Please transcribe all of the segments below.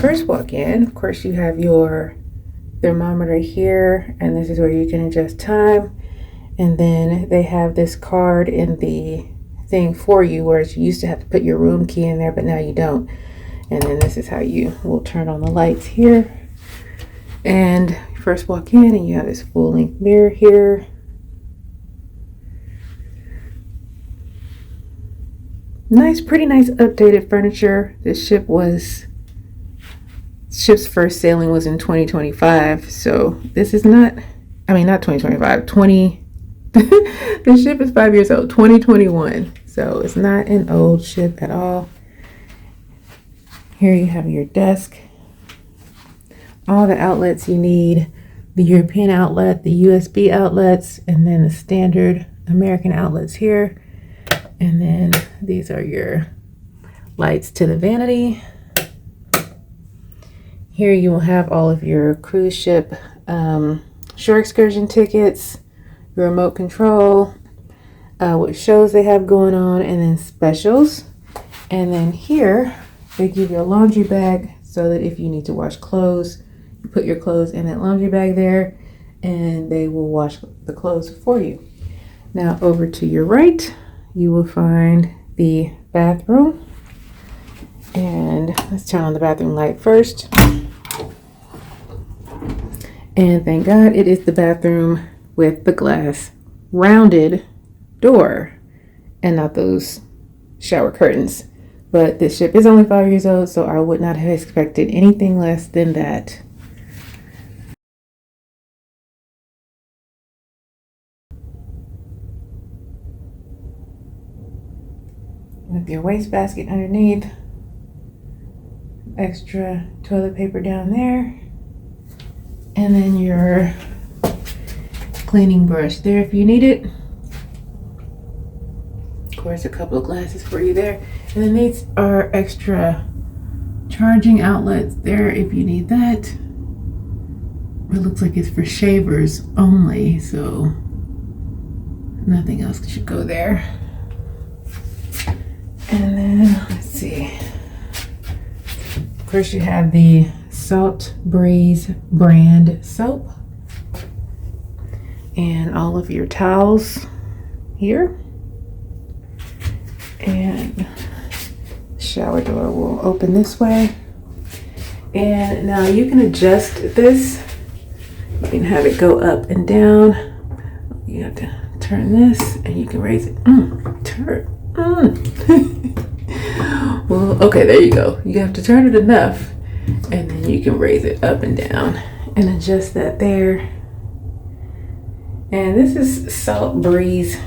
first walk in, of course, you have your thermometer here, and this is where you can adjust time. And then they have this card in the thing for you, whereas you used to have to put your room key in there, but now you don't. And then this is how you will turn on the lights here. And you first walk in and you have this full-length mirror here. Nice, pretty nice updated furniture. This ship's first sailing was in 2025. So this is not 2025, the ship is 5 years old, 2021. So it's not an old ship at all. Here you have your desk. All the outlets you need. The European outlet, the USB outlets, and then the standard American outlets here. And then these are your lights to the vanity. Here you will have all of your cruise ship shore excursion tickets, your remote control, what shows they have going on, and then specials. And then here they give you a laundry bag so that if you need to wash clothes, you put your clothes in that laundry bag there and they will wash the clothes for you. Now over to your right, you will find the bathroom. And let's turn on the bathroom light first. And thank God it is the bathroom with the glass rounded door and not those shower curtains. But this ship is only 5 years old, so I would not have expected anything less than that. With your wastebasket underneath, extra toilet paper down there, and then your cleaning brush there if you need it. Of course, a couple of glasses for you there. And then these are extra charging outlets there if you need that. It looks like it's for shavers only, so nothing else should go there. And then, let's see. Of course, you have the Salt Breeze brand soap. And all of your towels here. And shower door will open this way. And now you can adjust this. You can have it go up and down. You have to turn this and you can raise it. Well, okay, there you go. You have to turn it enough and then you can raise it up and down and adjust that there. And this is Salt Breeze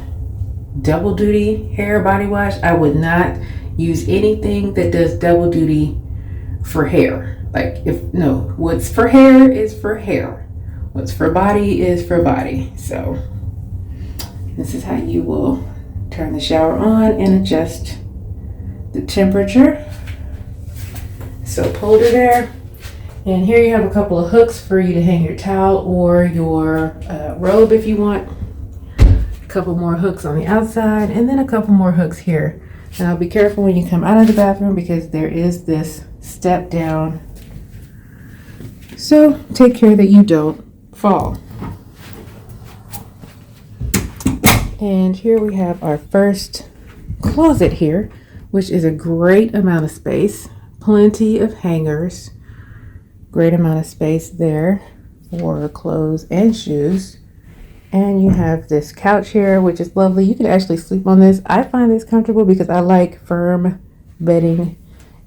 double duty hair body wash. I would not use anything that does double duty for hair. What's for hair is for hair. What's for body is for body. So this is how you will turn the shower on and adjust the temperature. Soap holder there. And here you have a couple of hooks for you to hang your towel or your robe if you want. A couple more hooks on the outside and then a couple more hooks here. Now be careful when you come out of the bathroom because there is this step down. So take care that you don't fall. And here we have our first closet here, which is a great amount of space. Plenty of hangers. Great amount of space there for clothes and shoes. And you have this couch here, which is lovely. You can actually sleep on this. I find this comfortable because I like firm bedding.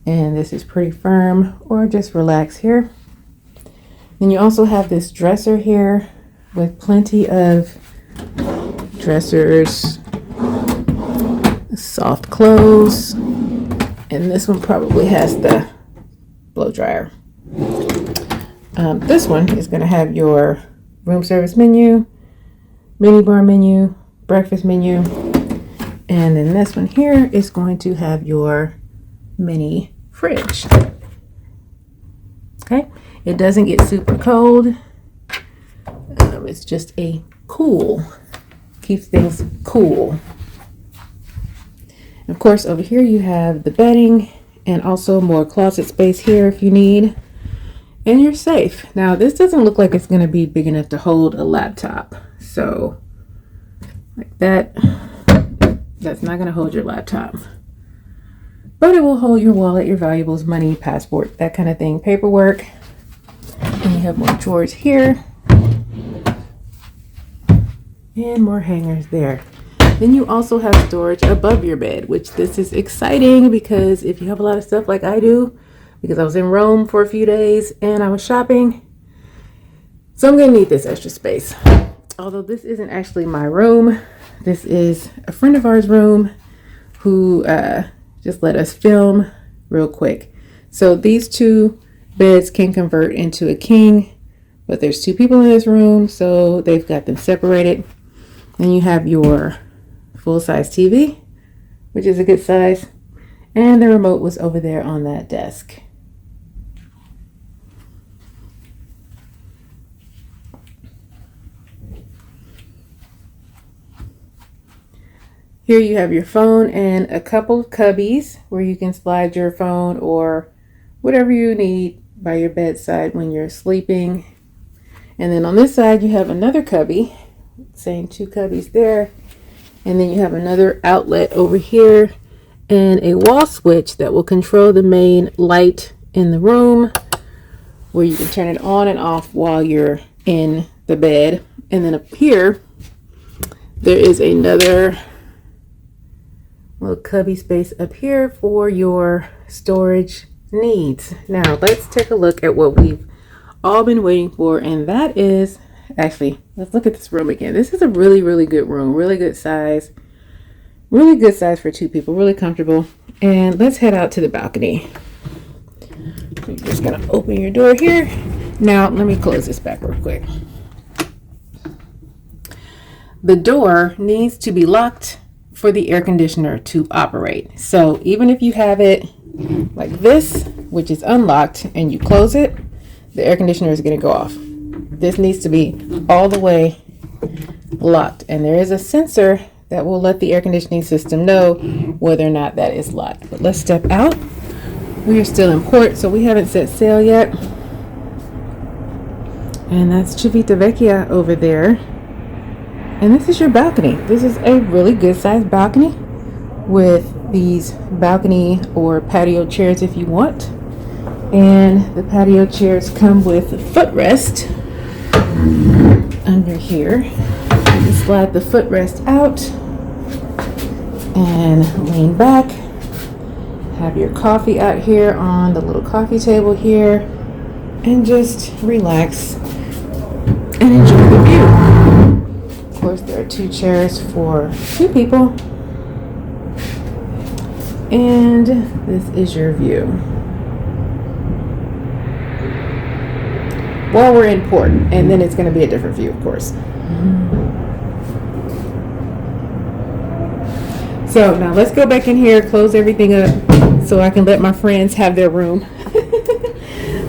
And this is pretty firm, or just relax here. Then you also have this dresser here with plenty of dressers, soft clothes. And this one probably has the blow dryer. This one is going to have your room service menu, mini bar menu, breakfast menu, and then this one here is going to have your mini fridge. Okay, it doesn't get super cold. It's just a cool, keeps things cool. And of course, over here you have the bedding and also more closet space here if you need. And you're safe. Now, this doesn't look like it's going to be big enough to hold a laptop. So, like that, that's not going to hold your laptop. But it will hold your wallet, your valuables, money, passport, that kind of thing, paperwork. And you have more drawers here. And more hangers there. Then you also have storage above your bed, which this is exciting because if you have a lot of stuff like I do, because I was in Rome for a few days and I was shopping, so I'm going to need this extra space. Although this isn't actually my room. This is a friend of ours' room who just let us film real quick. So these two beds can convert into a king, but there's two people in this room, so they've got them separated. Then you have your full-size TV, which is a good size, and the remote was over there on that desk. Here you have your phone and a couple of cubbies where you can slide your phone or whatever you need by your bedside when you're sleeping. And then on this side you have another cubby, same two cubbies there. And then you have another outlet over here and a wall switch that will control the main light in the room where you can turn it on and off while you're in the bed. And then up here, there is another little cubby space up here for your storage needs. Now let's take a look at what we've all been waiting for, and that is actually, let's look at this room again. This is a really, really good room, really good size for two people, really comfortable. And let's head out to the balcony. You're just gonna open your door here. Now let me close this back real quick. The door needs to be locked for the air conditioner to operate. So even if you have it like this, which is unlocked, and you close it, the air conditioner is going to go off. This needs to be all the way locked, and there is a sensor that will let the air conditioning system know whether or not that is locked. But let's step out. We are still in port, so we haven't set sail yet. And that's Civitavecchia over there. And this is your balcony. This is a really good sized balcony with these balcony or patio chairs if you want. And the patio chairs come with a footrest under here. You can slide the footrest out and lean back. Have your coffee out here on the little coffee table here and just relax and enjoy the view. Of course, there are two chairs for two people. And this is your view. While we're in port, and then it's going to be a different view, of course. So now let's go back in here, close everything up so I can let my friends have their room.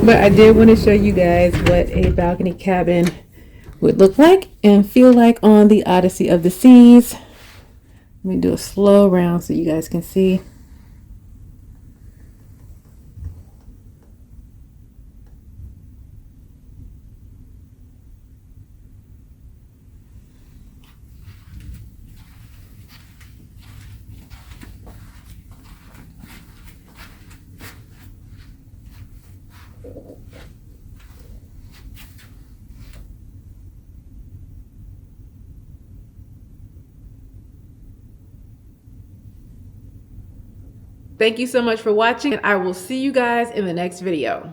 But I did want to show you guys what a balcony cabin would look like and feel like on the Odyssey of the Seas. Let me do a slow round so you guys can see. Thank you so much for watching, and I will see you guys in the next video.